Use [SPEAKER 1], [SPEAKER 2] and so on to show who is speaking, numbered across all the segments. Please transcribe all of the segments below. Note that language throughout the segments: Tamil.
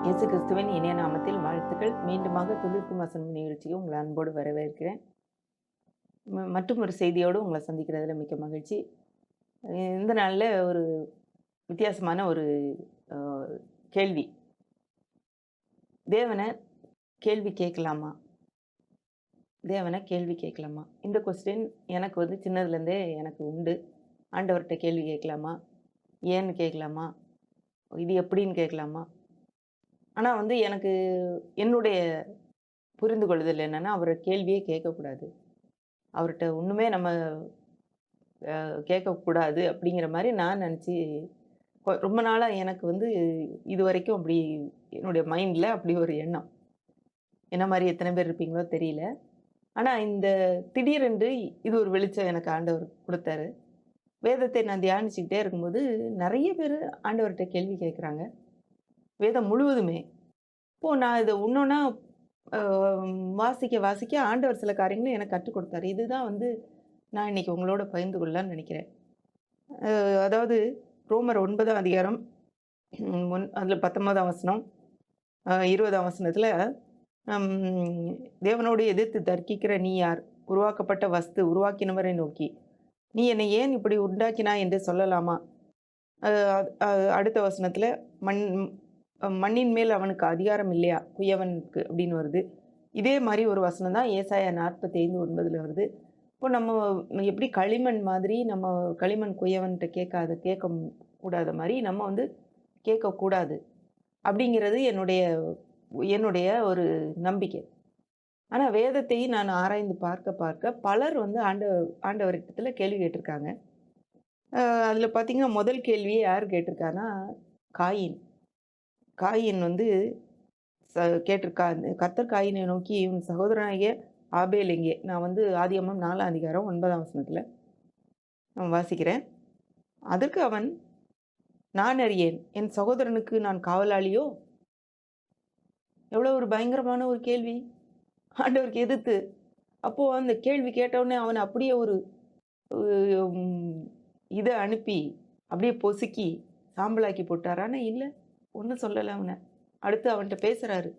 [SPEAKER 1] இயேசு கிறிஸ்துவின் இனிய நாமத்தில் வாழ்த்துக்கள். மீண்டுமாக துளிர்க்கும் வசனம் நிகழ்ச்சிக்கு உங்களை அன்போடு வரவேற்கிறேன். மற்றும் ஒரு செய்தியோடு உங்களை சந்திக்கிறதுல மிக்க மகிழ்ச்சி. இந்த நாளில் ஒரு வித்தியாசமான ஒரு அ, கேள்வி. தேவனை கேள்வி கேட்கலாமா? தேவனை கேள்வி கேட்கலாமா? இந்த கொஸ்டின் எனக்கு வந்து சின்னதுலேருந்தே எனக்கு உண்டு. ஆண்டவர்கிட்ட கேள்வி கேட்கலாமா? ஏன்னு கேட்கலாமா? இது எப்படின்னு கேட்கலாமா? ஆனால் வந்து எனக்கு என்னுடைய புரிந்து கொள்ளுதல் என்னன்னா, அவர கேள்வியே கேட்கக்கூடாது. அவர்ட்ட ஒண்ணுமே நம்ம கேட்கக்கூடாது அப்படிங்கிற மாரி நான் நெனச்சு, ரொம்ப நாளா எனக்கு வந்து இதுவரைக்கும் அப்படி என்னுடைய மைண்ட்ல அப்படி ஒரு எண்ணம். என்ன மாரி எத்தன பேர் இருப்பீங்களோ தெரியல. ஆனா இந்த திடீரென்று இது ஒரு வெளிச்சம் எனக்கு ஆண்டவர் குடுத்தாரு. வேதத்தை நான் தியானிச்சுக்கிட்டே இருக்கும்போது, நெறைய பேரு ஆண்டவர்ட்ட கேள்வி கேட்குறாங்க. வேதம் முழுவதுமே. இப்போ நான் இத ஒண்ணொன்னா அ வாசிக்க ஆண்டவர் சில காரியங்கள எனக்கு கற்றுக் குடுத்தாரு. இதுதான் வந்து நான் இன்னைக்கு உங்களோட பகிர்ந்து கொள்ளலாம்னு நெனைக்கிறேன். அதாவது ரோமர் 9ஆம் அதிகாரம் அதில 19ஆம் வசனம், 20ஆம் வசனத்தில தேவனோடு எதிர்த்து தர்க்கிக்கிற நீ யார்? உருவாக்கப்பட்ட வஸ்து உருவாக்கினவரை நோக்கி, நீ என்னை ஏன் இப்படி உண்டாக்கினாய் என்று சொல்லலாமா? அ அ அடுத்த வசனத்தில மண் மண்ணின் மேல் அவனுக்கு அதிகாரம் இல்லையா? குயவனுக்கு அப்படின்னு வருது. இதே மாரி ஒரு வசனம் தான் ஏசாயா 45:9 வருது. இப்போ நம்ம எப்படி களிமண் மாதிரி நம்ம களிமண் குயவன்ட்ட கேட்க கூடாத மாரி நம்ம வந்து கேட்கக்கூடாது. அப்படிங்கிறது என்னுடைய என்னுடைய ஒரு நம்பிக்கை. ஆனா வேதத்தை நான் ஆராய்ந்து பார்க்க பலர் வந்து ஆண்டவரிடத்துல கேள்வி கேட்டிருக்காங்க. அதில பார்த்தீங்கன்னா, முதல் கேள்வியே யார் கேட்டிருக்கான்னா, காயீன். காயீன் வந்து கேட்டிருக்கா கர்த்தர் காயீனை நோக்கி, "உன் சகோதரனாகிய ஆபேல் எங்கே?" நான் வந்து ஆதியாகமம் 4ஆம் அதிகாரம் 9ஆம் வசனத்தில நான் வாசிக்கிறேன். அதற்கு அவன், "நான் அறியேன். என் சகோதரனுக்கு நான் காவலாளியோ?" எவ்வளோ ஒரு பயங்கரமான ஒரு கேள்வி. ஆண்டவருக்கு எதிர்த்து. அப்போ அந்த கேள்வி கேட்டவுடனே அவன அப்படியே ஒரு ம் இத அனுப்பி, அப்படியே பொசுக்கி சாம்பலாக்கி போட்டாரு. ஆனா இல்ல. ஒண்ணும் சொல்லல அவன. அடுத்து அவன்ட்ட பேசுறாரு.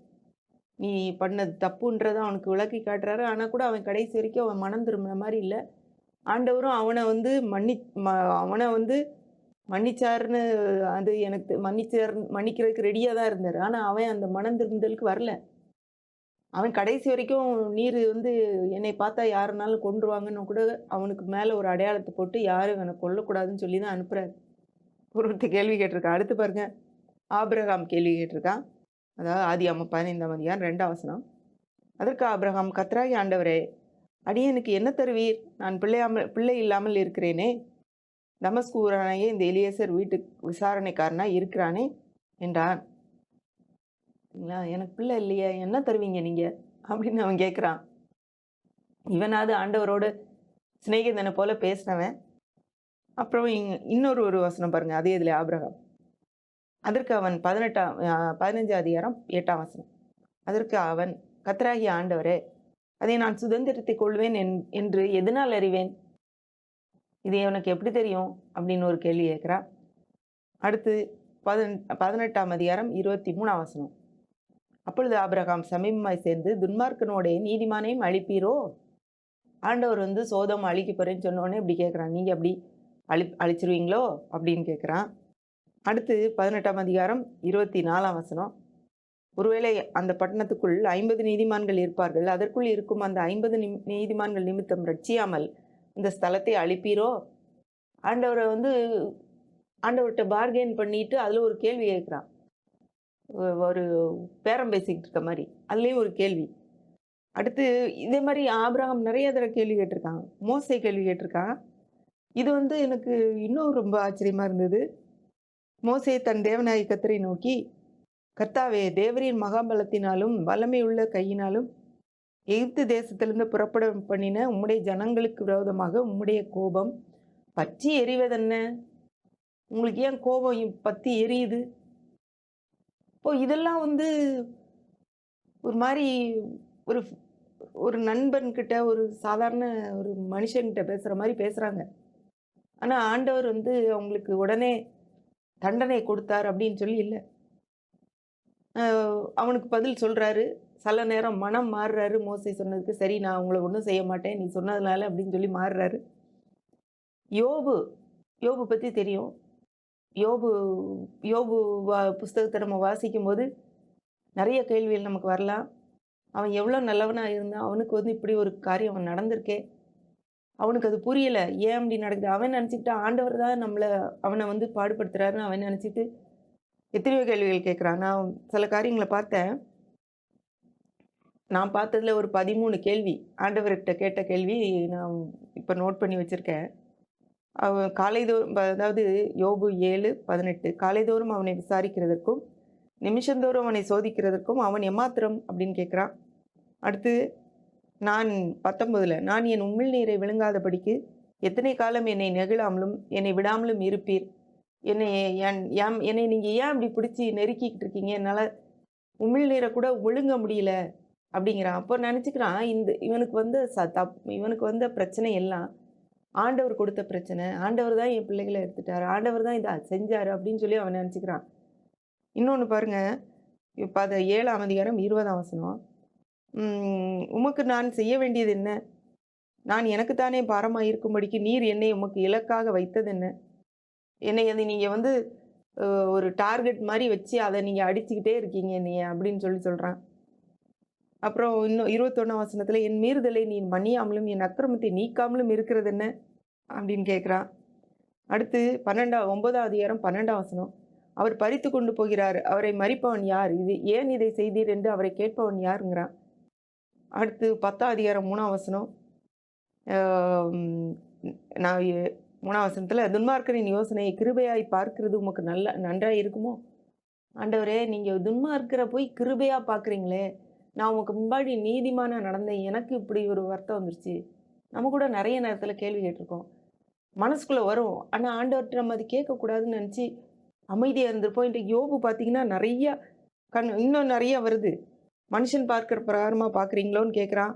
[SPEAKER 1] நீ பண்ணது தப்புன்றத அவனுக்கு விளக்கி காட்டுறாரு. ஆனா கூட அவன் கடைசி வரைக்கும் அவன் மனம் திரும்புன மாரி இல்ல. ஆண்டவரும் அவன வந்து அவன வந்து மன்னிச்சாருன்னு அது எனக்கு மன்னிக்கிறதுக்கு ரெடியா தான் இருந்தாரு. ஆனா அவன் அந்த மனம் திரும்புதலுக்கு வரல. அவன் கடைசி வரைக்கும் நீர் வந்து என்னை பார்த்தா யாருனாலும் கொன்றுவாங்கன்னு கூட அவனுக்கு மேல ஒரு அடையாளத்த போட்டு யாரும் இவன கொல்லக்கூடாதுன்னு சொல்லி தான் அனுப்புறாரு. ஒருத்தன் கேள்வி கேட்டிருக்கான். அடுத்து பாருங்க, ஆபிரகாம் கேள்வி கேட்டிருக்கான். அதாவது ஆதியாகமம் 15ஆம் அதிகாரம் 2ஆம் வசனம். அதற்கு ஆபிரகாம், கர்த்தராகிய ஆண்டவரே, அடியேனுக்கு என்ன தருவீர்? நான் பிள்ளை இல்லாமல் இருக்கிறேனே. தமஸ்கு ஊரானாகிய இந்த எலியேசர் வீட்டுக்கு விசாரணைக்காரனாய் இருக்கிறானே என்றான். சரிங்களா? எனக்கு பிள்ளை இல்லையே, என்ன தருவீங்க நீங்க? அப்படின்னு அவன் கேட்கிறான். இவனாவது ஆண்டவரோட சிநேகிதனை போல பேசினவன். அப்புறம் இன்னொரு ஒரு வசனம் பாருங்க. அதே இதில ஆபிரகாம். அதற்கு அவன் 15ஆம் அதிகாரம் 8ஆம் வசனம். அதற்கு அவன், கர்த்தராகிய ஆண்டவரே, அதை நான் சுதந்திரித்துக் கொள்வேன் என்று எதனால் அறிவேன்? இது உனக்கு எப்படி தெரியும்? அப்படின்னு ஒரு கேள்வி கேட்கிறான். அடுத்து 18ஆம் அதிகாரம் 23ஆம் வசனம். அப்பொழுது ஆபிரகாம் சமீபமாய் சேர்ந்து, துன்மார்க்கனோடே நீதிமானையும் அழிப்பீரோ? ஆண்டவர் வந்து சோதோம் அழிக்க போறேன்னு சொன்ன உடனே இப்படி கேட்குறான். நீங்க அப்படி அழிச்சிருவீங்களோ? அப்படின்னு கேட்குறான். அடுத்து 18ஆம் அதிகாரம் 24ஆம் வசனம். ஒருவேளை அந்த பட்டணத்துக்குள் 50 நீதிமான்கள் இருப்பார்கள். அதற்குள் இருக்கும் அந்த 50 நீதிமான்கள் நிமித்தம் ரட்சியாமல் இந்த ஸ்தலத்தை அழிப்பீரோ? ஆண்டவர வந்து ஆண்டவர்ட்ட பார்கெயின் பண்ணிட்டு அதுல ஒரு கேள்வி கேட்குறான். ஒரு பேரம் பேசிக்கிட்டு இருக்க மாரி. அதுலயும் ஒரு கேள்வி. அடுத்து இதே மாரி ஆபிரகாம் நெறைய தடவ கேள்வி கேட்டிருக்காங்க. மோசே கேள்வி கேட்டிருக்கான். இது வந்து எனக்கு இன்னும் ரொம்ப ஆச்சரியமா இருந்தது. மோசே தன் தேவனாகிய கர்த்தரை நோக்கி, கர்த்தாவே, தேவரீர் மகாபலத்தினாலும் வல்லமையுள்ள கையினாலும் எகிப்து தேசத்திலிருந்து புறப்பட பண்ணின உம்முடைய ஜனங்களுக்கு விரோதமாக உம்முடைய கோபம் பற்றி எரிவதென்ன? உங்களுக்கு ஏன் கோபம் பத்தி எரியுது? இப்போ இதெல்லாம் வந்து ஒரு மாரி ஒரு ஒரு நண்பன்கிட்ட, ஒரு சாதாரண ஒரு மனுஷன்கிட்ட பேசுற மாரி பேசுறாங்க. ஆனா ஆண்டவர் வந்து அவங்களுக்கு உடனே தண்டனை கொடுத்தார் அப்படின்னு சொல்லி இல்ல. அவனுக்கு பதில் சொல்றாரு. சில நேரம் மனம் மாறுறாரு மோசே சொன்னதுக்கு. சரி நான் உங்கள ஒண்ணும் செய்ய மாட்டேன். நீ சொன்னதுனால அப்படின்னு சொல்லி மாறுறாரு. யோபு யோபு பத்தி தெரியும். யோபு யோபு புஸ்தகத்த நம்ம வாசிக்கும்போது நெறைய கேள்விகள் நமக்கு வரலாம். அவன் எவ்வளோ நல்லவனா இருந்தான். அவனுக்கு வந்து இப்படி ஒரு காரியம் நடந்திருக்கே! அவனுக்கு அது புரியல. ஏன் அப்படி நடக்குது? அவன் நெனச்சுக்கிட்டான் ஆண்டவர் தான் அவன வந்து பாடுபடுத்துறாருன்னு அவன் நெனச்சுட்டு எத்தனையோ கேள்விகள் கேட்குறான். நான் சில காரியங்கள பார்த்தேன். நான் பார்த்ததுல ஒரு 13 கேள்வி. ஆண்டவர்கிட்ட கேட்ட கேள்வி நான் இப்ப நோட் பண்ணி வச்சிருக்கேன். அவன் காலைதோறும் அதாவது யோபு 7:18 காலைதோறும் அவனை விசாரிக்கிறதற்கும், நிமிஷந்தோறும் அவனை சோதிக்கிறதற்கும் அவன் எம்மாத்திரம் அப்படின்னு கேட்குறான். அடுத்து நான் 19ல நான் என் உமிழ்நீரை விழுங்காதபடிக்கு எத்தனை காலம் என்னை நெகிழாமலும், என்னை விடாமலும் இருப்பீர்? என்னை என்னை நீங்க ஏன் இப்படி பிடிச்சு நெருக்கிக்கிட்டு இருக்கீங்க? என்னால உமிழ்நீரை கூட விழுங்க முடியல அப்படிங்கிறான். அப்போ நினைச்சுக்கிறான் இவனுக்கு வந்து இவனுக்கு வந்த பிரச்சனை எல்லாம் ஆண்டவர் கொடுத்த பிரச்சனை. ஆண்டவர் தான் என் பிள்ளைகள எடுத்துட்டாரு. ஆண்டவர் தான் இத செஞ்சாரு அப்படின்னு சொல்லி அவன் நினைச்சுக்கிறான். இன்னொன்னு பாருங்க. இப்ப 7ஆம் அதிகாரம் 20ஆம் வசனம். உமக்கு நான் செய்ய வேண்டியது என்ன? நான் எனக்கு தானே பாரமா இருக்கும்படிக்கு நீர் என்னை உமக்கு இலக்காக வைத்தது என்ன? என்னை அது நீங்க வந்து ஒரு டார்கெட் மாரி வச்சு அத நீங்க அடிச்சுக்கிட்டே இருக்கீங்க என்னைய அப்படின்னு சொல்றான். அப்புறம் இன்னும் 21ஆம் வசனத்துல என் மீறுதலை நீ மன்னியாமலும் என் அக்கிரமத்தை நீக்காமலும் இருக்கிறது என்ன? அப்படின்னு கேட்கிறான். அடுத்து 9ஆம் அதிகாரம் 12ஆம் வசனம். அவர் பறித்து கொண்டு போகிறார். அவரை மறிப்பவன் யார்? ஏன் இதை செய்தீர் என்று அவரை கேட்பவன் யாருங்கிறான். அடுத்து 10ஆம் அதிகாரம் 3ஆம் வசனம். நான் 3ஆம் வசனத்துல துன்மார்க்கரின் யோசனையை கிருபையாய் பார்க்கிறது உமக்கு நன்றாய் இருக்குமோ? ஆண்டவரே நீங்க துன்மார்க்கரை போய் கிருபையா பார்க்குறீங்களே! நான் உமக்கு முன்னாடி நீதிமானா நடந்தேன். எனக்கு இப்படி ஒரு வருத்தம் வந்துருச்சு. நம்ம கூட நெறைய நேரத்துல கேள்வி கேட்டுருக்கோம். மனசுக்குள்ள வரும். ஆனா ஆண்டவர்ட்ட நம்ம அது கேட்கக்கூடாதுன்னு நெனச்சு அமைதியா இருந்திருப்போம். இன்றைக்கு யோபு பார்த்தீங்கன்னா நெறைய இன்னும் நெறைய வருது. மனுஷன் பார்க்கிற பிரகாரமா பார்க்குறீங்களோன்னு கேட்குறான்.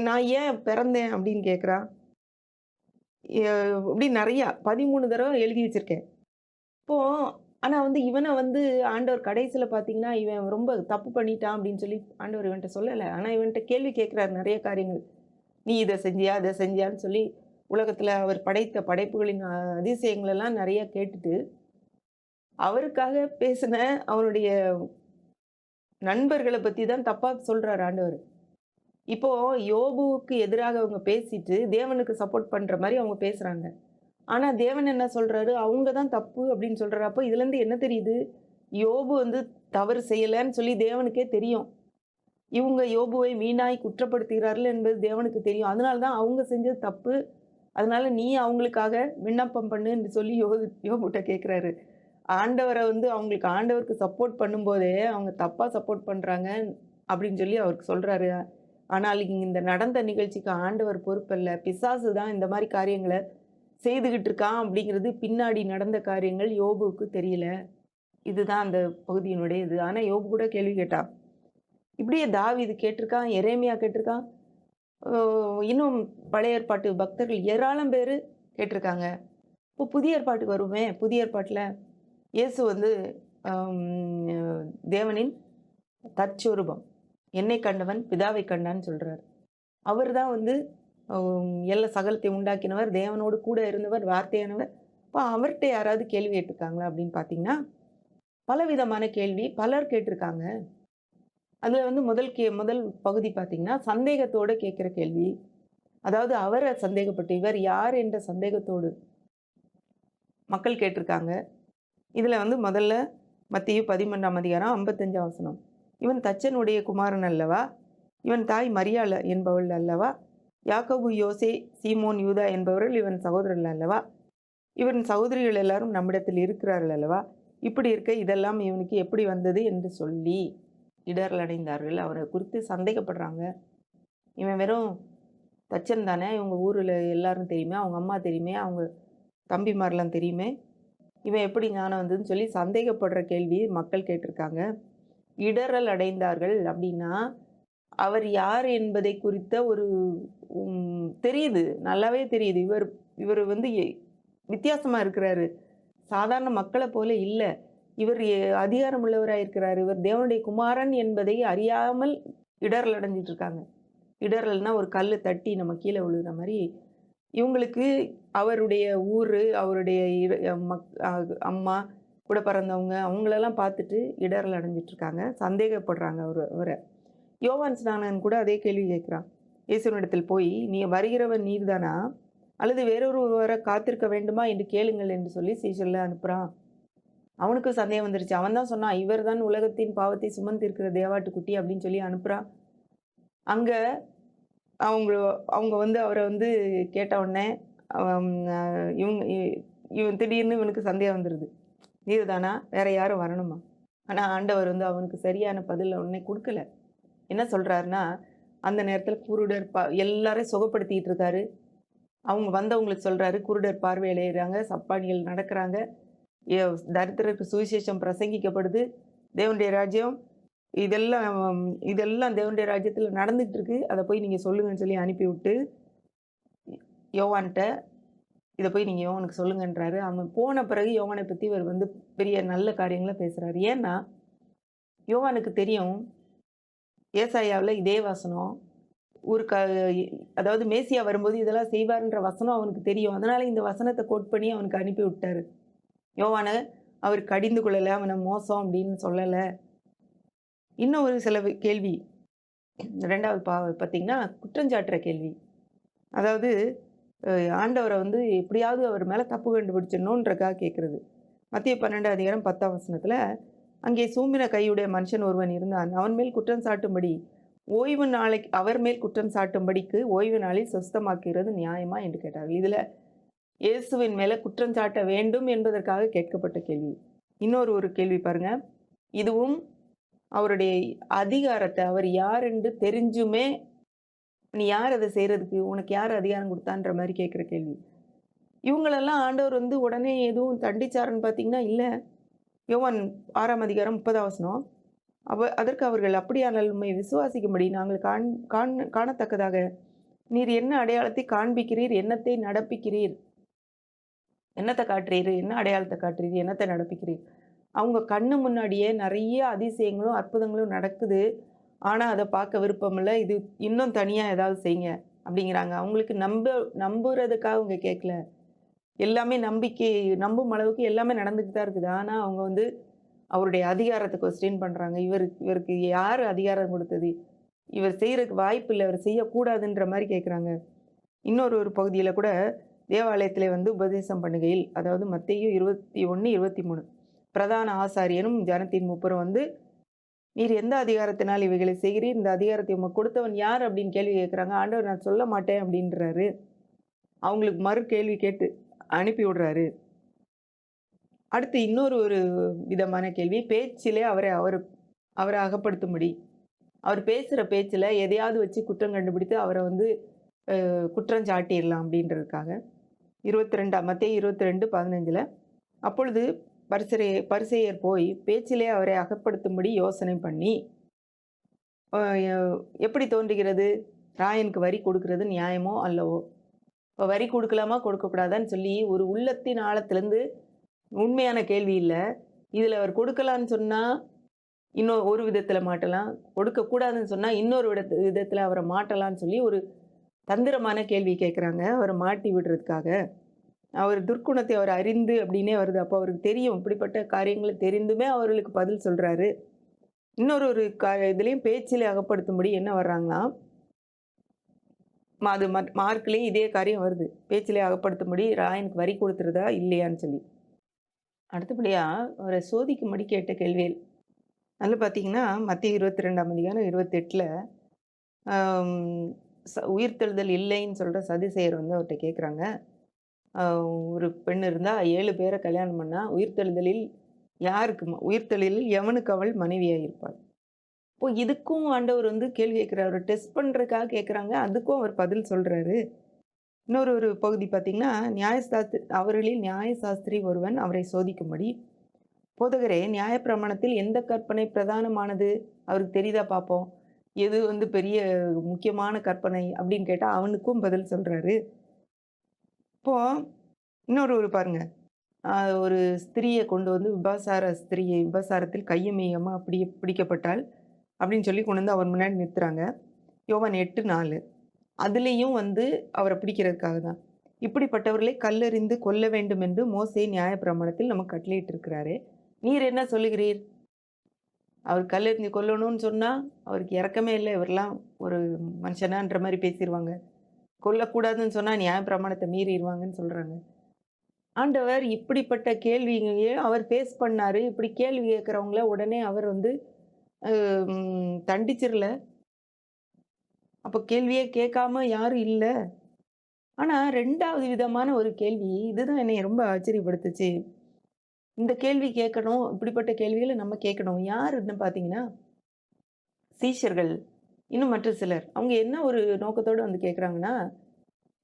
[SPEAKER 1] நான் ஏன் பிறந்தேன் அப்படின்னு கேட்குறான். இப்படி நெறையா 13 தடவ எழுதி வச்சிருக்கேன். இப்போ ஆனா வந்து இவன வந்து ஆண்டவர் கடைசியில பார்த்தீங்கன்னா, இவன் ரொம்ப தப்பு பண்ணிட்டான் அப்படின்னு சொல்லி ஆண்டவர் இவன்ட்ட சொல்லல. ஆனா இவன்ட்ட கேள்வி கேட்கிறாரு நெறைய காரியங்கள். நீ இத செஞ்சியா? அத செஞ்சியான்னு சொல்லி உலகத்துல அவர் படைத்த படைப்புகளின் அதிசயங்கள் எல்லாம் நெறைய கேட்டுட்டு, அவருக்காக பேசின அவருடைய நண்பர்கள பத்தி தான் தப்பா சொல்றாரு ஆண்டவர். இப்போ யோபுவுக்கு எதிராக அவங்க பேசிட்டு, தேவனுக்கு சப்போர்ட் பண்ற மாரி அவங்க பேசுறாங்க. ஆனா தேவன் என்ன சொல்றாரு? அவங்க தான் தப்பு அப்படின்னு சொல்றாரு. அப்போ இதுலருந்து என்ன தெரியுது? யோபு வந்து தவறு செய்யலன்னு சொல்லி தேவனுக்கே தெரியும். இவங்க யோபுவை வீணாய் குற்றப்படுத்துகிறார்கள் என்பது தேவனுக்கு தெரியும். அதனால தான் அவங்க செஞ்சது தப்பு. அதனால நீ அவங்களுக்காக விண்ணப்பம் பண்ணுன்னு சொல்லி யோபுட்ட கேட்கிறாரு. ஆண்டவர வந்து அவங்களுக்கு ஆண்டவருக்கு சப்போர்ட் பண்ணும்போதே, அவங்க தப்பா சப்போர்ட் பண்றாங்க அப்படின்னு சொல்லி அவருக்கு சொல்றாரு. ஆனால் இந்த நடந்த நிகழ்ச்சிக்கு ஆண்டவர் பொறுப்பல்ல. பிசாசு தான் இந்த மாரி காரியங்கள செய்துகிட்டு இருக்கான் அப்படிங்கிறது பின்னாடி நடந்த காரியங்கள் யோபுவுக்கு தெரியல. இதுதான் அந்த பகுதியினுடைய இது. ஆனா யோபு கூட கேள்வி கேட்டான். இப்படியே தாவீது கேட்டிருக்கான், எரேமியா கேட்டிருக்கான். இன்னும் பழைய ஏற்பாட்டு பக்தர்கள் ஏராளம் பேரு கேட்டிருக்காங்க. இப்போ புதிய ஏற்பாட்டுக்கு வருவோமே. புதிய ஏற்பாட்டுல இயேசு வந்து தேவனின் தற்சொரூபம். என்னை கண்டவன் பிதாவை கண்டான்னு சொல்றாரு. அவர் தான் வந்து எல்லா சகலத்தை உண்டாக்கினவர், தேவனோடு கூட இருந்தவர், வார்த்தையானவர். அப்ப அவர்ட்ட யாராவது கேள்வி கேட்டிருக்காங்களா அப்படின்னு பார்த்தீங்கன்னா, பலவிதமான கேள்வி பலர் கேட்டிருக்காங்க. அதுல வந்து முதல் பகுதி பார்த்தீங்கன்னா, சந்தேகத்தோட கேட்கிற கேள்வி. அதாவது அவர சந்தேகப்பட்டு, இவர் யார் என்ற சந்தேகத்தோடு மக்கள் கேட்டிருக்காங்க. இதுல வந்து முதல்ல மத்தேயு 13ஆம் அதிகாரம் 55ஆம் வசனம். இவன் தச்சனுடைய குமாரன் அல்லவா? இவன் தாய் மரியாள் என்பவள் அல்லவா? யாக்கோபு, யோசே, சீமோன், யூதா என்பவர்கள் இவன் சகோதரர்கள் அல்லவா? இவன் சகோதரிகள் எல்லாரும் நம்மிடத்தில் இருக்கிறார்கள் அல்லவா? இப்படி இருக்க இதெல்லாம் இவனுக்கு எப்படி வந்தது என்று சொல்லி இடரல் அடைந்தார்கள். அவரை குறித்து சந்தேகப்படுறாங்க. இவன் வெறும் தச்சன் தானே, இவங்க ஊரில் எல்லாரும் தெரியுமே, அவங்க அம்மா தெரியுமே, அவங்க தம்பிமாரெலாம் தெரியுமே, இவன் எப்படி ஞானம் வந்ததுன்னு சொல்லி சந்தேகப்படுற கேள்வி மக்கள் கேட்டிருக்காங்க. இடரல் அடைந்தார்கள் அப்படின்னா, அவர் யார் என்பதை குறித்த ஒரு தெரியுது, நல்லாவே தெரியுது. இவர் வந்து வித்தியாசமா இருக்கிறாரு. சாதாரண மக்களை போல இல்ல. இவர் அதிகாரம் உள்ளவராயிருக்கிறார், இவர் தேவனுடைய குமாரன் என்பதை அறியாமல் இடறல் அடைஞ்சிட்டு இருக்காங்க. இடறல்னா ஒரு கல்லு தட்டி நம்ம கீழே விழுகிற மாதிரி இவங்களுக்கு அவருடைய ஊரு, அவருடைய அம்மா, கூட பிறந்தவங்க அவங்களெல்லாம் பார்த்துட்டு இடறல் அடைஞ்சிட்டு இருக்காங்க. சந்தேகப்படுறாங்க அவர. யோவான் ஸ்நானன் கூட அதே கேள்வி கேட்கிறான். இயேசுவினிடத்தில் போய், "நீ வருகிறவர் நீர்தானா? அல்லது வேறொருவரை காத்திருக்க வேண்டுமா என்று கேளுங்கள்" என்று சொல்லி சீஷர்களை அனுப்புறான். அவனுக்கும் சந்தேகம் வந்துருச்சு. அவன் தான் சொன்னான், "இவர் தான் உலகத்தின் பாவத்தை சுமந்திருக்கிற தேவாட்டுக்குட்டி" அப்படின்னு சொல்லி அனுப்புறான். அங்க அவங்க அவங்க வந்து அவரை வந்து கேட்ட உடனே இவங்க இவன் திடீர்னு இவனுக்கு சந்தேகம் வந்துடுது. நீர்தானா? வேற யாரும் வரணுமா? ஆனா ஆண்டவர் வந்து அவனுக்கு சரியான பதில் உடனே கொடுக்கல. என்ன சொல்றாருன்னா, அந்த நேரத்தில் குருடர் எல்லாரையும் சுகப்படுத்திட்டு இருக்காரு. அவங்க வந்தவங்களுக்கு சொல்றாரு, குருடர் பார்வையடைகிறாங்க, சப்பானிகள் நடக்கிறாங்க, தரித்திரருக்கு சுவிசேஷம் பிரசங்கிக்கப்படுது, தேவனுடைய ராஜ்யம் இதெல்லாம் இதெல்லாம் தேவனுடைய ராஜ்யத்தில் நடந்துட்டு இருக்கு, அதை போய் நீங்க சொல்லுங்கன்னு சொல்லி அனுப்பிவிட்டு யோவான்கிட்ட இதை போய் நீங்க யோவானுக்கு சொல்லுங்கன்றாரு. அவன் போன பிறகு யோவானை பத்தி இவர் வந்து பெரிய நல்ல காரியங்களை பேசுறாரு. ஏன்னா யோவானுக்கு தெரியும், ஏசாயாவில் இதே வசனம் ஒரு அதாவது மேசியா வரும்போது இதெல்லாம் செய்வார்ன்ற வசனம் அவனுக்கு தெரியும். அதனால இந்த வசனத்தை கோட் பண்ணி அவனுக்கு அனுப்பி விட்டாரு. யோவானை அவர் கடிந்து கொள்ளலை, அவனை மோசம் அப்படின்னு சொல்லலை. இன்னும் ஒரு சில கேள்வி 2வது பார்த்தீங்கன்னா குற்றஞ்சாட்டுற கேள்வி. அதாவது ஆண்டவரை வந்து எப்படியாவது அவர் மேலே தப்பு கண்டுபிடிச்சிடணுன்றக்காக கேட்குறது. மத்திய 12:10 அங்கே சூம்பின கையுடைய மனுஷன் ஒருவன் இருந்தான். அவன் மேல் குற்றம் சாட்டும்படி ஓய்வு நாளைக்கு அவர் மேல் குற்றம் சாட்டும்படிக்கு ஓய்வு நாளில் சுத்தமாக்குகிறது நியாயமா என்று கேட்டார்கள். இதில் இயேசுவின் மேலே குற்றம் சாட்ட வேண்டும் என்பதற்காக கேட்கப்பட்ட கேள்வி. இன்னொரு கேள்வி பாருங்க. இதுவும் அவருடைய அதிகாரத்தை அவர் யார் என்று தெரிஞ்சுமே நீ யார் அதை செய்யறதுக்கு, உனக்கு யார் அதிகாரம் கொடுத்தான்ற மாதிரி கேட்குற கேள்வி. இவங்களெல்லாம் ஆண்டவர் வந்து உடனே எதுவும் தண்டிச்சாருன்னு பார்த்தீங்கன்னா இல்லை. யோவான் 6:30 அதற்கு அவர்கள், அப்படியானால் உம்மை விசுவாசிக்கும்படி நாங்கள் காணத்தக்கதாக நீர் என்ன அடையாளத்தை காண்பிக்கிறீர், என்னத்தை நடப்பிக்கிறீர், என்னத்தை காட்டுறீர், என்ன அடையாளத்தை காட்டுறீர், என்னத்தை நடப்பிக்கிறீர். அவங்க கண்ணு முன்னாடியே நிறைய அதிசயங்களும் அற்புதங்களும் நடக்குது. ஆனால் அதை பார்க்க விருப்பம் இல்லை. இது இன்னும் தனியாக ஏதாவது செய்யுங்க அப்படிங்கிறாங்க. அவங்களுக்கு நம்புறதுக்காக அவங்க கேட்கல. எல்லாமே நம்பும் அளவுக்கு எல்லாமே நடந்துட்டு தான் இருக்குது. ஆனால் அவங்க வந்து அவருடைய அதிகாரத்தை கொஸ்டின் பண்ணுறாங்க. இவருக்கு யார் அதிகாரம் கொடுத்தது, இவர் செய்யறதுக்கு வாய்ப்பு இல்லை, இவர் செய்யக்கூடாதுன்ற மாதிரி கேட்குறாங்க. இன்னொரு பகுதியில் கூட தேவாலயத்தில் வந்து உபதேசம் பண்ணுகையில், அதாவது மத்தேயு 21:23 பிரதான ஆசாரியனும் ஜனத்தின் மூப்பரும் வந்து, நீர் எந்த அதிகாரத்தினால் இவைகளை செய்கிறீர், இந்த அதிகாரத்தை உமக்கு கொடுத்தவன் யார் அப்படின்னு கேள்வி கேட்குறாங்க. ஆண்டவர் நான் சொல்ல மாட்டேன் அப்படின்றாரு. அவங்களுக்கு மறு கேள்வி கேட்டு அனுப்பி விடுறாரு. அடுத்து இன்னொரு விதமான கேள்வி, பேச்சிலே அவரை அகப்படுத்தும்படி, அவர் பேசுகிற பேச்சில் எதையாவது வச்சு குற்றம் கண்டுபிடித்து அவரை வந்து குற்றம் சாட்டிடலாம் அப்படின்றதுக்காக. மத்தேயு 22:15 அப்பொழுது பரிசேயர் போய் பேச்சிலே அவரை அகப்படுத்தும்படி யோசனை பண்ணி, எப்படி தோன்றுகிறது, ராயனுக்கு வரி கொடுக்கிறது நியாயமோ அல்லவோ, இப்போ வரி கொடுக்கலாமா கொடுக்கக்கூடாதான்னு சொல்லி ஒரு உள்ளத்தின் ஆழத்திலேருந்து உண்மையான கேள்வி இல்லை. இதில் அவர் கொடுக்கலான்னு சொன்னால் இன்னும் ஒரு விதத்தில் மாட்டலாம், கொடுக்கக்கூடாதுன்னு சொன்னால் இன்னொரு விதத்தில் அவரை மாட்டலான்னு சொல்லி ஒரு தந்திரமான கேள்வி கேட்குறாங்க, அவரை மாட்டி விடுறதுக்காக. அவர் துர்க்குணத்தை அவர் அறிந்து அப்படின்னே வருது. அப்போ அவருக்கு தெரியும், இப்படிப்பட்ட காரியங்களை தெரிந்துமே அவர்களுக்கு பதில் சொல்கிறாரு. இன்னொரு இதுலேயும் பேச்சில் அகப்படுத்தும்படி என்ன வர்றாங்கன்னா, அது மார்க்லேயே இதே காரியம் வருது. பேச்சிலே அகப்படுத்தும்படி ராயனுக்கு வரி கொடுத்துருதா இல்லையான்னு சொல்லி. அடுத்தபடியாக அவரை சோதிக்கும்படி கேட்ட கேள்விகள் அதில் பார்த்தீங்கன்னா, மத்தேயு 22:28 உயிர்த்தெழுதல் இல்லைன்னு சொல்கிற சதுசேயர் வந்து அவர்கிட்ட கேட்குறாங்க. ஒரு பெண் இருந்தால் 7 பேரை கல்யாணம் பண்ணால் உயிர்த்தெழுதலில் எவனுக்கு அவள் மனைவியாக இருப்பாள். இப்போ இதுக்கும் ஆண்டவர் வந்து கேள்வி கேட்குறாரு, டெஸ்ட் பண்ணுறதுக்காக கேட்குறாங்க. அதுக்கும் அவர் பதில் சொல்கிறாரு. இன்னொரு பகுதி பார்த்தீங்கன்னா, அவர்களில் நியாயசாஸ்திரி ஒருவன் அவரை சோதிக்கும்படி, போதகரே நியாயப்பிரமாணத்தில் எந்த கற்பனை பிரதானமானது, அவருக்கு தெரியுதா பார்ப்போம், எது வந்து பெரிய முக்கியமான கற்பனை அப்படின்னு கேட்டால் அவனுக்கும் பதில் சொல்கிறாரு. இப்போது இன்னொரு பாருங்க, ஒரு ஸ்திரியை கொண்டு வந்து விபசாரத்தில் கையமேயமா அப்படியே பிடிக்கப்பட்டாள் அப்படின்னு சொல்லி கொண்டு வந்து அவர் முன்னாடி நிறுத்துறாங்க. யோவான் 8:4. அதுலேயும் வந்து அவரை பிடிக்கிறதுக்காக தான். இப்படிப்பட்டவர்களை கல்லெறிந்து கொல்ல வேண்டும் என்று மோசே நியாயப்பிரமாணத்தில் நமக்கு கட்டளையிட்டிருக்கிறாரே. நீர் என்ன சொல்லுகிறீர்? அவர் கல்லெறிந்து கொல்லணும்னு சொன்னா, அவருக்கு இரக்கமே இல்ல. இவரெல்லாம் ஒரு மனுஷனான்ற மாரி பேசிருவாங்க. கொல்லக்கூடாதுன்னு சொன்னா நியாயப்பிரமாணத்தை மீறிருவாங்கன்னு சொல்றாங்க. ஆண்டவர் இப்படிப்பட்ட கேள்வியையே அவர் ஃபேஸ் பண்ணாரு. இப்படி கேள்வி கேட்கிறவங்கள உடனே அவர் வந்து தண்டிச்சிரல. அப்ப கேள்வியே கேட்காம யாரும் இல்ல. ஆனா 2வது விதமான ஒரு கேள்வி, இதுதான் என்னைய ரொம்ப ஆச்சரியப்படுத்துச்சு. இந்த கேள்வி கேட்கணும், இப்படிப்பட்ட கேள்விகள நம்ம கேட்கணும். யாருன்னு பார்த்தீங்கன்னா, சீஷர்கள், இன்னும் மற்ற சிலர். அவங்க என்ன ஒரு நோக்கத்தோட வந்து கேட்குறாங்கன்னா,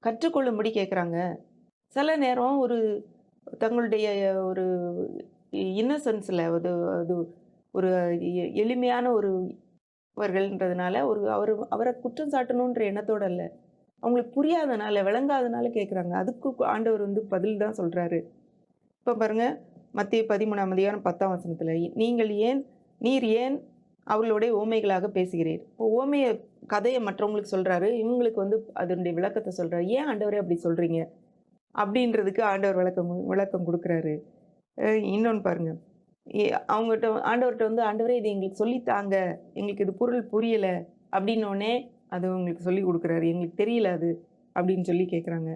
[SPEAKER 1] கற்றுக்கொள்ளும்படி கேட்குறாங்க. சில நேரம் ஒரு தங்களுடைய ஒரு இன்னசென்ஸ்ல அது அது ஒரு எளிமையான ஒருவர்கள்ன்றதுனால அவர குற்றம் சாட்டணுன்ற எண்ணத்தோட இல்ல. அவங்களுக்கு புரியாதனால, விளங்காதனால கேட்குறாங்க. அதுக்கு ஆண்டவர் வந்து பதில் தான் சொல்றாரு. இப்ப பாருங்க, மத்தேயு 13ஆம் அதிகாரம் 10ஆம் வசனத்துல, நீர் ஏன் அவர்களுடைய உவமைகளாக பேசுகிறீர்? இப்போ கதைய மற்றவங்களுக்கு சொல்றாரு. இவங்களுக்கு வந்து அதனுடைய விளக்கத்த சொல்றாரு. ஏன் ஆண்டவரே அப்படி சொல்றீங்க? அப்படின்றதுக்கு ஆண்டவர் விளக்கம் குடுக்குறாரு. இன்னொன்னு பாருங்க. எ அவங்கட்ட ஆண்டவர்ட்ட வந்து, "ஆண்டவரே இது எங்களுக்கு சொல்லி தாங்க. எங்களுக்கு இது பொருள் புரியல." அப்படின்னோனே, அது உங்களுக்கு சொல்லிக் குடுக்குறாரு. "எங்களுக்கு தெரியல அது." அப்படின்னு சொல்லி கேட்குறாங்க.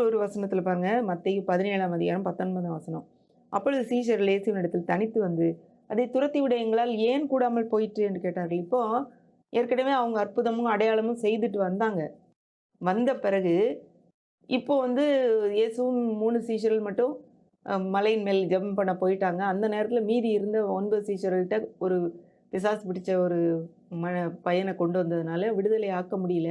[SPEAKER 1] ஒரு வசனத்துல பாருங்க, மத்தேயு 17ஆம் அதிகாரம் 19ஆம் வசனம். அப்பொழுது சீஷர்கள் இயேசுவினிடத்தில் தனித்து வந்து, "அதை துரத்திவிட எங்களால் ஏன் கூடாமல் போயிற்று?" என்று கேட்டார்கள். இப்போ ஏற்கனவே அவங்க அற்புதமும், அடையாளமும் செய்துட்டு வந்தாங்க. வந்த பிறகு இப்போ வந்து இயேசுவும் 3 சீஷர்கள் மட்டும் மலையின் மேல் ஜெபம் பண்ண போயிட்டாங்க. அந்த நேரத்துல மீதி இருந்த 9 சீஷர்கள்ட்ட ஒரு பிசாசு பிடிச்ச ஒரு ம பையன கொண்டு வந்ததுனால விடுதலை ஆக்க முடியல.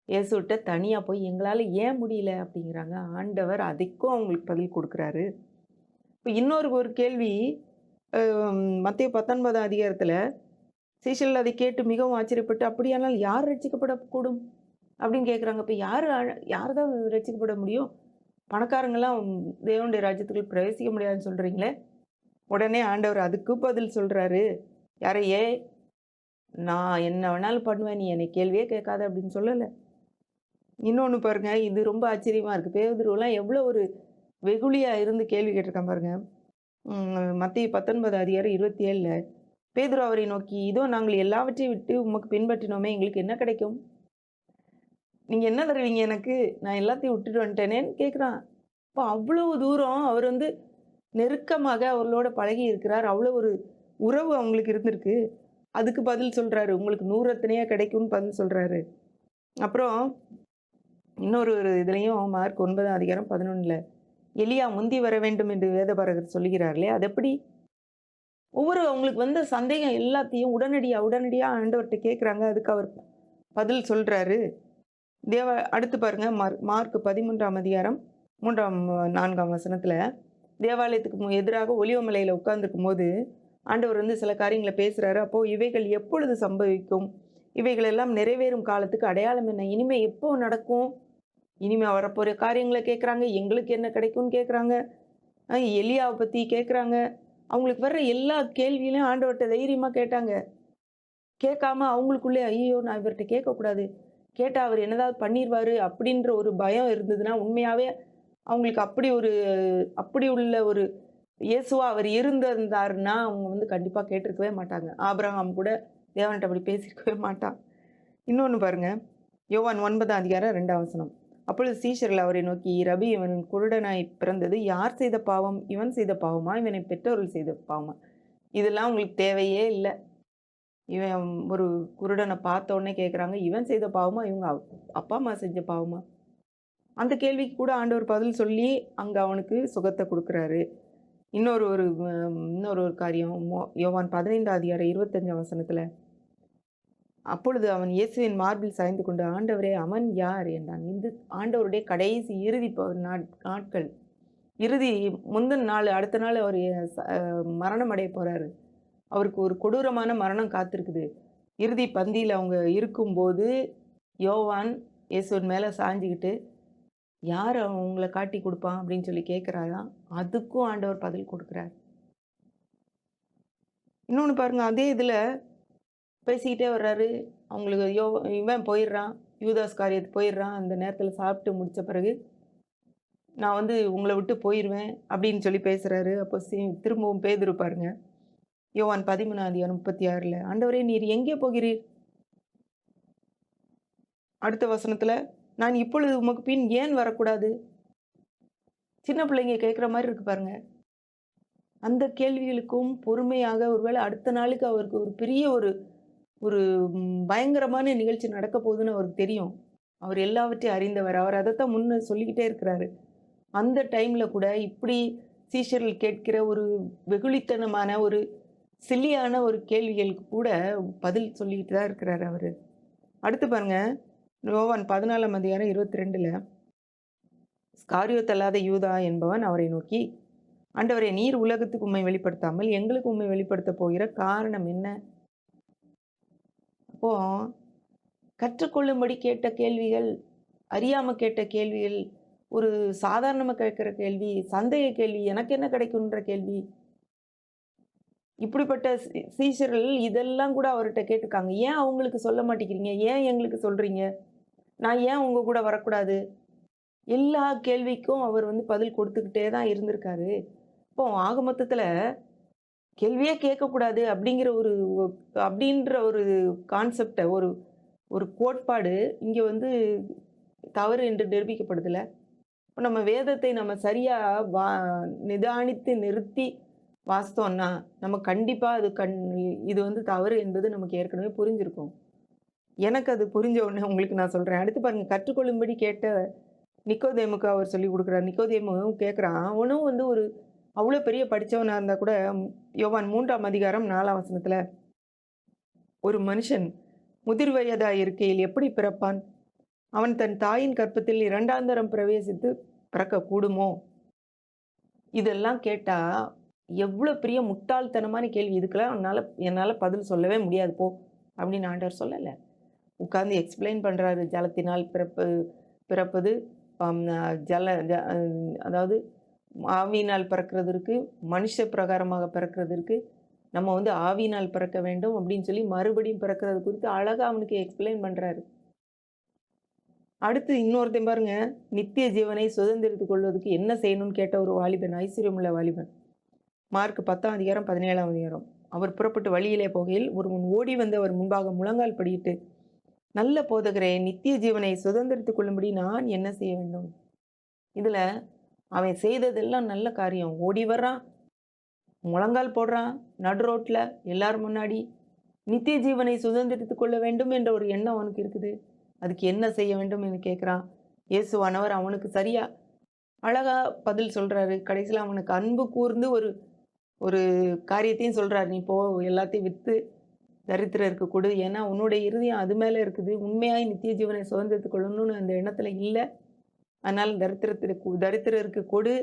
[SPEAKER 1] இயேசுட்ட தனியா போய் எங்களால ஏன் முடியல அப்படிங்கிறாங்க. ஆண்டவர் அதுக்கும் அவங்களுக்கு பதில் குடுக்குறாரு. இப்ப ஒரு கேள்வி அ மத்தேயு 19ஆம் அதிகாரத்துல சீஷர்கள் அதை கேட்டு மிகவும் ஆச்சரியப்பட்டு, அப்படியானால் யார் ரட்சிக்கப்படக்கூடும்? அப்படின்னு கேட்குறாங்க. இப்ப யார் தான் ரட்சிக்கப்பட முடியும்? பணக்காரங்கலாம் தேவனுடைய ராஜ்யத்துக்குள் பிரவேசிக்க முடியாதுன்னு சொல்றீங்களே? உடனே ஆண்டவர் அதுக்கு பதில் சொல்றாரு. யாரையே? நான் என்ன வேணாலும் பண்ணுவேன். நீ என்னை கேள்வியே கேட்காத அப்படின்னு சொல்லல. இன்னொன்னு பாருங்க, இது ரொம்ப ஆச்சரியமா இருக்கு. பேதுருவெல்லாம் எவ்வளோ ஒரு வெகுளியா இருந்து கேள்வி கேட்டிருக்கான் பாருங்க. மத்தேயு 19 அதிகாரம் 27ல பேதுரு அவரை நோக்கி, "இதோ நாங்கள் எல்லாவற்றையும் விட்டு உமக்கு பின்பற்றினோமே, எங்களுக்கு என்ன கிடைக்கும்? நீங்க என்ன தருவீங்க எனக்கு? நான் எல்லாத்தையும் விட்டுட்டு வந்துட்டேனேன்னு" கேட்குறான். அப்ப அவ்வளவு தூரம் அவர் வந்து நெருக்கமாக அவர்களோட பழகி இருக்கிறார். அவ்வளோ ஒரு உறவு அவங்களுக்கு இருந்திருக்கு. அதுக்கு பதில் சொல்றாரு. உங்களுக்கு 100 எத்தனையோ கிடைக்கும்னு பதில் சொல்றாரு. அப்புறம் ஒரு இதுலயும் மார்க் 9ஆம் அதிகாரம் 11ல எலியா முந்தி வர வேண்டும் என்று வேதபாரகர் சொல்லுகிறார்களே, அது எப்படி? அவங்களுக்கு வந்த சந்தேகம் எல்லாத்தையும் உடனடியா ஆண்டவர்ட்ட கேட்குறாங்க. அதுக்கு அவர் பதில் சொல்றாரு. அடுத்து பாருங்க மார்க் 13ஆம் அதிகாரம் 3ஆம் 4ஆம் வசனத்துல தேவாலயத்துக்கு எதிராக ஒலிவ மலையில உட்கார்ந்துருக்கும்போது ஆண்டவர் வந்து சில காரியங்கள பேசுறாரு. அப்போ இவைகள் எப்பொழுது சம்பவிக்கும்? இவைகள் எல்லாம் நிறைவேறும் காலத்துக்கு அடையாளம் என்ன? இனிமே எப்போ நடக்கும்? இனிமே வரப்போற காரியங்கள கேட்குறாங்க. எங்களுக்கு என்ன கிடைக்கும்னு கேட்குறாங்க. எலியாவ பத்தி கேட்குறாங்க. அவங்களுக்கு வர்ற எல்லா கேள்விகளையும் ஆண்டவர்ட்ட தைரியமா கேட்டாங்க. கேட்காம அவங்களுக்குள்ளே, "ஐயய்யோ! நான் இவர்ட்ட கேட்கக்கூடாது. கேட்டா அவர் என்னதாவது பண்ணிருவாரு." அப்படின்ற ஒரு பயம் இருந்ததுன்னா, உண்மையாவே அவங்களுக்கு அப்படி உள்ள ஒரு இயேசுவா அவர் இருந்திருந்தாருன்னா, அவங்க வந்து கண்டிப்பா கேட்டிருக்கவே மாட்டாங்க. ஆபிரகாம் கூட தேவன்ட்ட அப்படி பேசியிருக்கவே மாட்டான். இன்னொன்னு பாருங்க. யோவான் 9ஆம் அதிகாரம் 2ஆம் வசனம். அப்பொழுது சீஷர்கள் அவரை நோக்கி, ரபி, இவன் குருடனாய் பிறந்தது யார் செய்த பாவம்? இவன் செய்த பாவமா? இவனை பெற்றோர்கள் செய்த பாவமா? இதெல்லாம் உங்களுக்கு தேவையே இல்ல. இவன் ஒரு குருடனை பார்த்த உடனே கேட்குறாங்க, இவன் செய்த பாவமா? இவங்க அப்பா, அம்மா செஞ்ச பாவமா? அந்த கேள்விக்கு கூட ஆண்டவர் பதில் சொல்லி, அங்க அவனுக்கு சுகத்த குடுக்குறாரு. இன்னொரு ஒரு காரியம் யோவான் 15ஆம் அதிகாரம் 25ஆம் வசனத்துல அப்பொழுது அவன் இயேசுவின் மார்பில் சாய்ந்து கொண்டு, "ஆண்டவரே, அவன் யார்?" என்றான். இது ஆண்டவருடைய கடைசி இறுதி நாட்கள். இறுதி முந்தின நாள், அடுத்த நாள் அவர் மரணம் அடைய போறாரு. அவருக்கு ஒரு கொடூரமான மரணம் காத்திருக்குது. இறுதி பந்தியில அவங்க இருக்கும்போது, யோவான் இயேசுவின் மேல சாய்ஞ்சுகிட்டு, யார் உங்கள காட்டி குடுப்பான் அப்படின்னு சொல்லி கேட்கிறாராம். அதுக்கும் ஆண்டவர் பதில் குடுக்குறார். இன்னொன்னு பாருங்க, அதே இதுல பேசிக்கிட்டே வர்றாரு. அவங்களுக்கு இவன் போயிடுறான். யூதாஸ் காரியத்து போயிடுறான். அந்த நேரத்துல சாப்பிட்டு முடிச்ச பிறகு, நான் வந்து உங்கள விட்டு போயிருவேன் அப்படின்னு சொல்லி பேசுறாரு. அப்போ திரும்பவும் பேதுரு பாருங்க. யோவான் 13:36 ஆண்டவரே நீர் எங்கே போகிறீர்? அடுத்த வசனத்துல, நான் இப்பொழுது உமக்கு பின் ஏன் வரக்கூடாது? சின்ன பிள்ளைங்க கேட்கிற மாரி இருக்கு பாருங்க. அந்த கேள்விகளுக்கும் பொறுமையாக ஒருவேளை அடுத்த நாளுக்கு அவருக்கு ஒரு பெரிய ஒரு ஒரு பயங்கரமான நிகழ்ச்சி நடக்க போகுதுன்னு அவருக்கு தெரியும். அவர் எல்லாவற்றையும் அறிந்தவர். அவர் அதத்தான் முன்ன சொல்லிக்கிட்டே இருக்கிறாரு. அந்த டைம்ல கூட இப்படி சீஷர்கள் கேட்கிற ஒரு வெகுளித்தனமான ஒரு சில்லியான ஒரு கேள்விகளுக்கு கூட பதில் சொல்லிக்கிட்டு தான் இருக்கிறாரு அவரு. அடுத்து பாருங்க, யோவான் 14:22 ஸ்காரியோத் அல்லாத யூதா என்பவன் அவரை நோக்கி, ஆண்டவரே நீர் உலகத்துக்கு உம்மை வெளிப்படுத்தாமல் எங்களுக்கு உம்மை வெளிப்படுத்தப் போகிற காரணம் என்ன? அப்போ கற்றுக்கொள்ளும்படி கேட்ட கேள்விகள், அறியாம கேட்ட கேள்விகள், ஒரு சாதாரணமா கேட்கிற கேள்வி, சந்தேக கேள்வி, எனக்கு என்ன கிடைக்கும்ன்ற கேள்வி. இப்படிப்பட்ட சீஷர்கள் இதெல்லாம் கூட அவர்ட்ட கேட்டுருக்காங்க. ஏன் அவங்களுக்கு சொல்ல மாட்டேங்கிறீங்க? ஏன் எங்களுக்கு சொல்றீங்க? நான் ஏன் உங்க கூட வரக்கூடாது? எல்லா கேள்விக்கும் அவர் வந்து பதில் கொடுத்துக்கிட்டே தான் இருந்திருக்காரு. இப்போ ஆக மொத்தத்துல கேள்வியே கேட்கக்கூடாது அப்படின்ற ஒரு கான்செப்ட ஒரு ஒரு கோட்பாடு இங்க வந்து தவறு என்று நிரூபிக்கப்படுதுல்ல. இப்ப நம்ம வேதத்தை நம்ம சரியா வா நிதானித்து நிறுத்தி வாசித்தோம்னா, நம்ம கண்டிப்பா இது வந்து தவறு என்பது நமக்கு ஏற்கனவே புரிஞ்சிருக்கும். எனக்கு அது புரிஞ்ச உடனே உங்களுக்கு நான் சொல்றேன். அடுத்து பாருங்க, கற்றுக்கொள்ளும்படி கேட்ட நிக்கோதேமுக்கு அவர் சொல்லிக் குடுக்குறார். நிக்கோதேமு கேட்குறான். அவனும் வந்து ஒரு அவ்வளோ பெரிய படிச்சவனா இருந்தா கூட, யோவான் 3ஆம் அதிகாரம் 4ஆம் வசனத்துல, ஒரு மனுஷன் முதிர் வயதாய் இருக்கையில் எப்படி பிறப்பான்? அவன் தன் தாயின் கர்ப்பத்தில் 2ஆம் தரம் பிரவேசித்து பிறக்கக்கூடுமோ? இதெல்லாம் கேட்டா, எவ்வளோ பெரிய முட்டாள்தனமான கேள்வி. இதுக்கெல்லாம் என்னால பதில் சொல்லவே முடியாது போ! அப்படின்னு ஆண்டவர் சொல்லல. உட்கார்ந்து எக்ஸ்பிளைன் பண்றாரு. ஜலத்தினால் பிறப்பது, அம் அ ஜல ஜ அ அதாவது ஆவியினால் பிறக்கிறது இருக்கு, மனுஷ பிரகாரமாக பிறக்கிறது இருக்கு. நம்ம வந்து ஆவியினால் பிறக்க வேண்டும் அப்படின்னு சொல்லி மறுபடியும் பிறக்கிறது குறித்து அழகா அவனுக்கு எக்ஸ்பிளைன் பண்றாரு. அடுத்து இன்னொருத்தன் பாருங்க, நித்திய ஜீவனை சுதந்திரித்துக் கொள்வதற்கு என்ன செய்யணும்னு கேட்ட ஒரு வாலிபன், ஐஸ்வர்யமுள்ள வாலிபன். மார்க் 10ஆம் அதிகாரம் 17ஆம் அதிகாரம். அவர் புறப்பட்டு வழியிலே போகையில் ஒருவன் ஓடி வந்து அவர் முன்பாக முழங்கால் படியிட்டு, நல்ல போதகரே, நித்திய ஜீவனை சுதந்திரித்துக் கொள்ளும்படி நான் என்ன செய்ய வேண்டும்? இதுல அவன் செய்ததெல்லாம் நல்ல காரியம். ஓடி வர்றான், முழங்கால் போடுறான், நடு ரோட்ல எல்லாரும் முன்னாடி. நித்திய ஜீவனை சுதந்திரித்துக் கொள்ள வேண்டும் என்ற ஒரு எண்ணம் அவனுக்கு இருக்குது. அதுக்கு என்ன செய்ய வேண்டும் என்று கேட்கிறான். இயேசுவானவர் அவனுக்கு சரியா அழகா பதில் சொல்றாரு. கடைசியில அவனுக்கு அன்பு கூர்ந்து ஒரு ஒரு காரியத்தையும் சொல்றாரு. நீ போ, எல்லாத்தையும் வித்து தரித்திரருக்கு கொடு. ஏன்னா உன்னுடைய இருதயம் அது மேல இருக்குது. உண்மையாய் நித்திய ஜீவனை சுதந்திரித்துக் கொள்ளணும்னு அந்த எண்ணத்துல இல்ல. அதனால தரித்திரருக்கு கொடு.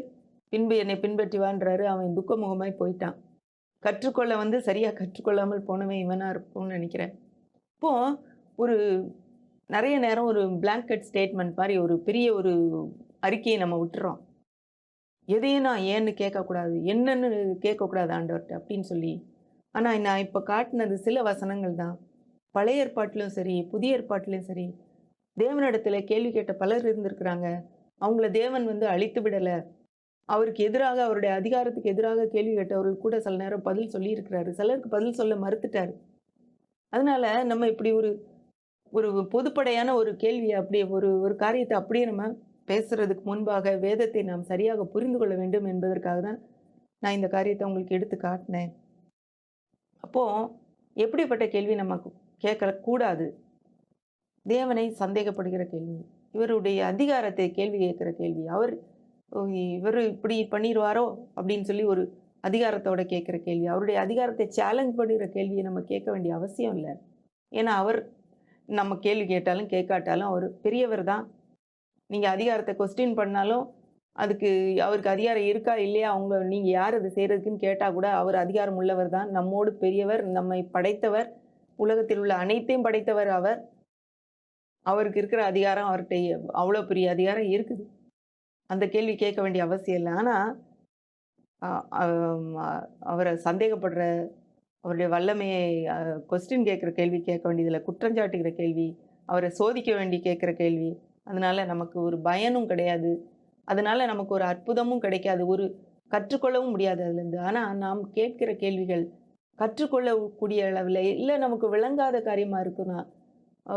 [SPEAKER 1] பின்பு என்னை பின்பற்றி வான்றாரு. அவன் துக்க முகமாய் போயிட்டான். கற்றுக்கொள்ள வந்து சரியா கற்றுக்கொள்ளாமல் போனவன் இவனா இருக்கும்னு நினைக்கிறேன். இப்போ ஒரு நெறைய நேரம் ஒரு பிளாங்கெட் ஸ்டேட்மெண்ட் மாரி ஒரு பெரிய ஒரு அறிக்கையை நம்ம விட்டுறோம். எதையும் நான் ஏன்னு கேட்கக்கூடாது. என்னன்னு கேட்கக்கூடாது ஆண்டவர்ட்ட அப்படின்னு சொல்லி. ஆனா நான் இப்ப காட்டுனது சில வசனங்கள் தான். பழைய ஏற்பாட்டிலும் சரி, புதிய ஏற்பாட்டிலும் சரி, தேவனிடத்துல கேள்வி கேட்ட பலர் இருந்திருக்கிறாங்க. அவங்கள தேவன் வந்து அழித்து விடல. அவருக்கு எதிராக, அவருடைய அதிகாரத்துக்கு எதிராக கேள்வி கேட்டவர்கள் கூட சில நேரம் பதில் சொல்லியிருக்கிறாரு. சிலருக்கு பதில் சொல்ல மறுத்துட்டாரு. அதனால நம்ம இப்படி ஒரு ஒரு பொதுப்படையான ஒரு கேள்விய அப்படியே ஒரு ஒரு காரியத்த அப்படியே நம்ம பேசுறதுக்கு முன்பாக வேதத்தை நாம் சரியாக புரிந்து கொள்ள வேண்டும் என்பதற்காக தான் நான் இந்த காரியத்த உங்களுக்கு எடுத்து காட்டினேன். அப்போ எப்படிப்பட்ட கேள்வி நம்ம கேட்கக்கூடாது? தேவனை சந்தேகப்படுகிற கேள்வி. இவருடைய அதிகாரத்தை கேள்வி கேட்கிற கேள்வி. இவரு இப்படி பண்ணிருவாரோ அப்படின்னு சொல்லி ஒரு அதிகாரத்தோட கேட்கிற கேள்வி. அவருடைய அதிகாரத்தை சேலஞ்ச் பண்ணுகிற கேள்வியை நம்ம கேட்க வேண்டிய அவசியம் இல்ல. ஏன்னா அவர் நம்ம கேள்வி கேட்டாலும் கேட்காட்டாலும் அவர் பெரியவர் தான். நீங்க அதிகாரத்தை கொஸ்டின் பண்ணாலும் அவருக்கு அதிகாரம் இருக்கா இல்லையா, நீங்க யார் அதை செய்யறதுக்குன்னு கேட்டா கூட அவர் அதிகாரம் உள்ளவர் தான். நம்மோடு பெரியவர், நம்மை படைத்தவர், உலகத்தில் உள்ள அனைத்தையும் படைத்தவர் அவர். அவருக்கு இருக்கிற அதிகாரம் அவர்கிட்ட அவ்வளோ பெரிய அதிகாரம் இருக்குது. அந்த கேள்வி கேட்க வேண்டிய அவசியம் இல்ல. ஆனா, அ அம் அ அவர சந்தேகப்படுற, அவருடைய வல்லமையை கொஸ்டின் கேட்கிற கேள்வி கேட்க வேண்டியதில்ல. குற்றஞ்சாட்டுகிற கேள்வி, அவர சோதிக்க வேண்டி கேட்கிற கேள்வி. அதனால நமக்கு ஒரு பயனும் கிடையாது. அதனால நமக்கு ஒரு அற்புதமும் கிடைக்காது. ஒரு கற்றுக்கொள்ளவும் முடியாது அதுலருந்து. ஆனா, நாம் கேட்கிற கேள்விகள் கற்றுக்கொள்ளக்கூடிய அளவில, இல்ல நமக்கு விளங்காத காரியமா இருக்குன்னா, அ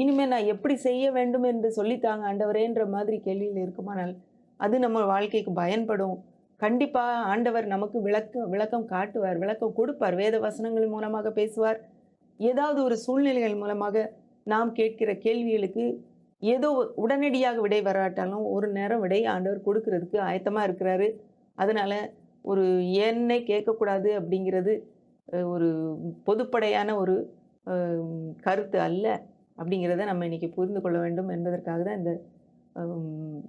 [SPEAKER 1] இனிமே நான் எப்படி செய்ய வேண்டும் என்று சொல்லித்தாங்க ஆண்டவரேன்ற மாதிரி கேள்விகள் இருக்குமானால், அது நம்ம வாழ்க்கைக்கு பயன்படும். கண்டிப்பா ஆண்டவர் நமக்கு விளக்கம் காட்டுவார், விளக்கம் கொடுப்பார். வேத வசனங்கள் மூலமாக பேசுவார். ஏதாவது ஒரு சூழ்நிலைகள் மூலமாக நாம் கேட்கிற கேள்விகளுக்கு ஏதோ உடனடியாக விடை வராட்டாலும், ஒரு நேரம் விடை ஆண்டவர் குடுக்குறதுக்கு ஆயத்தமா இருக்கிறாரு. அதனால ஒரு ஏன்னே கேட்கக்கூடாது அப்படிங்கிறது ஒரு பொதுப்படையான ஒரு அ கருத்து அல்ல. அப்படிங்கிறத நம்ம இன்னைக்கு புரிந்து கொள்ள வேண்டும் என்பதற்காக தான் இந்த அம்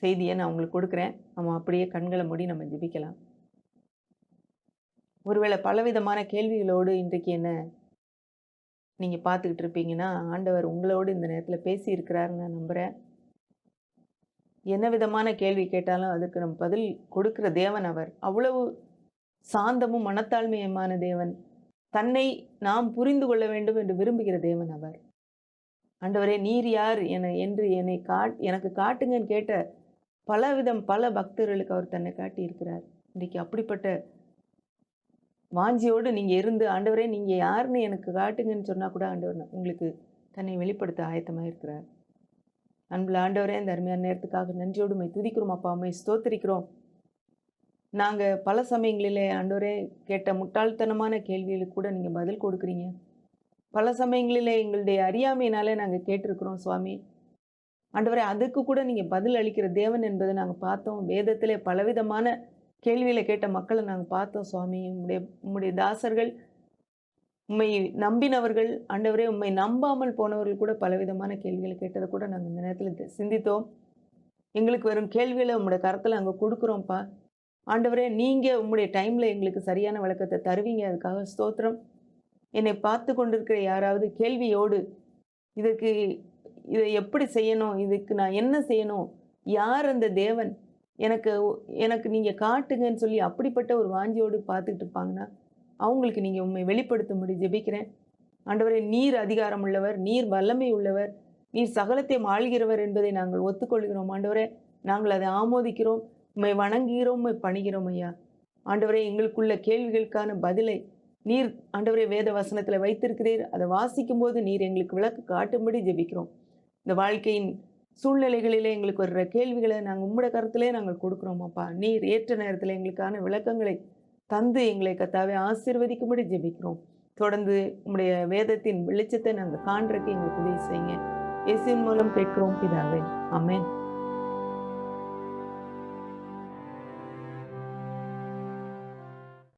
[SPEAKER 1] செய்திய நான் உங்களுக்கு குடுக்குறேன். நம்ம அப்படியே கண்கள மூடி நம்ம ஜெபிக்கலாம். ஒருவேளை பலவிதமான கேள்விகளோடு இன்றைக்கு என்ன நீங்க பார்த்துக்கிட்டு இருப்பீங்கன்னா, ஆண்டவர் உங்களோடு இந்த நேரத்தில பேசியிருக்கிறாருன்னு நான் நம்புறேன். என்ன விதமான கேள்வி கேட்டாலும் அதுக்கு நம்ம பதில் கொடுக்கிற தேவன் அவர். அவ்வளவு சாந்தமும் மனத்தாழ்மையுமான தேவன். தன்னை நாம் புரிந்து கொள்ள வேண்டும் என்று விரும்புகிற தேவன் அவர். ஆண்டவரே நீர் யார் என்று என்னை எனக்கு காட்டுங்கன்னு கேட்ட பல பக்தர்களுக்கு அவர் தன்னை காட்டியிருக்கிறார். இன்றைக்கு அப்படிப்பட்ட வாஞ்சையோடு நீங்க இருந்து, ஆண்டவரே நீங்க யாருன்னு எனக்கு காட்டுங்கன்னு சொன்னா கூட ஆண்டவர் உங்களுக்கு தன்னை வெளிப்படுத்த ஆயத்தமா இருக்கிறார். அன்புள்ள ஆண்டவரே, இந்த அருமையான நேரத்துக்காக நன்றியோடு உம்மை துதிக்கிறோம் அப்பா, உம்மை ஸ்தோத்திரிக்கிறோம். நாங்க பல சமயங்களிலே ஆண்டவரே கேட்ட முட்டாள்தனமான கேள்விகளுக்கு கூட நீங்க பதில் கொடுக்குறீங்க. பல சமயங்களிலே எங்களுடைய அறியாமையினாலே நாங்க கேட்டிருக்கிறோம் சுவாமி. ஆண்டவரே அதுக்கு கூட நீங்க பதில் அளிக்கிற தேவன் என்பதை நாங்க பார்த்தோம். வேதத்திலே பலவிதமான கேள்விகள கேட்ட மக்கள நாங்க பார்த்தோம் சுவாமி. உம்முடைய உம்முடைய தாசர்கள், உம்மை நம்பினவர்கள், ஆண்டவரே உம்மை நம்பாமல் போனவர்கள் கூட பலவிதமான கேள்விகள கேட்டத கூட நாங்க இந்த நேரத்தில சிந்தித்தோம். எங்களுக்கு வரும் கேள்விகள உம்முடைய கரத்தில நாங்க குடுக்குறோம்ப்பா. ஆண்டவரே நீங்க உம்முடைய டைம்ல எங்களுக்கு சரியான விளக்கத்த தருவீங்க. அதுக்காக ஸ்தோத்திரம். என்னை பார்த்து கொண்டிருக்கிற யாராவது கேள்வியோடு, இதற்கு இதை எப்படி செய்யணும்? இதுக்கு நான் என்ன செய்யணும்? யார் அந்த தேவன்? எனக்கு எனக்கு நீங்க காட்டுங்கன்னு சொல்லி அப்படிப்பட்ட ஒரு வாஞ்சையோடு பார்த்துட்டு இருப்பாங்கன்னா, அவங்களுக்கு நீங்க உம்மை வெளிப்படுத்தும்படி ஜெபிக்கிறேன். ஆண்டவரே நீர் அதிகாரம் உள்ளவர், நீர் வல்லமை உள்ளவர், நீர் சகலத்தையும் ஆள்கிறவர் என்பதை நாங்கள் ஒத்துக்கொள்கிறோம் ஆண்டவரே. நாங்கள் அதை ஆமோதிக்கிறோம். உம்மை வணங்குகிறோம், உம்மை பணிகிறோம் ஐயா. ஆண்டவரே எங்களுக்குள்ள கேள்விகளுக்கான பதிலை நீர் ஆண்டவரே வேத வசனத்துல வைத்திருக்கிறீர். அதை வாசிக்கும்போது நீர் எங்களுக்கு விளக்கு காட்டும்படி ஜெபிக்கிறோம். இந்த வாழ்க்கையின் சூழ்நிலைகளிலே எங்களுக்கு வர்ற கேள்விகளை நாங்கள் உம்முடைய கருத்திலே நாங்கள் கொடுக்குறோம் அப்பா. நீர் ஏற்ற நேரத்தில் எங்களுக்கான விளக்கங்களை தந்து எங்களை கர்த்தாவே ஆசீர்வதிக்கும்படி ஜெபிக்கிறோம். தொடர்ந்து உம்முடைய வேதத்தின் வெளிச்சத்தை நாங்கள் காண்றதுக்கு எங்களுக்கு உதவி செய்யுங்க. இயேசுவின் மூலம் கேட்கிறோம் பிதாவே. ஆமென்.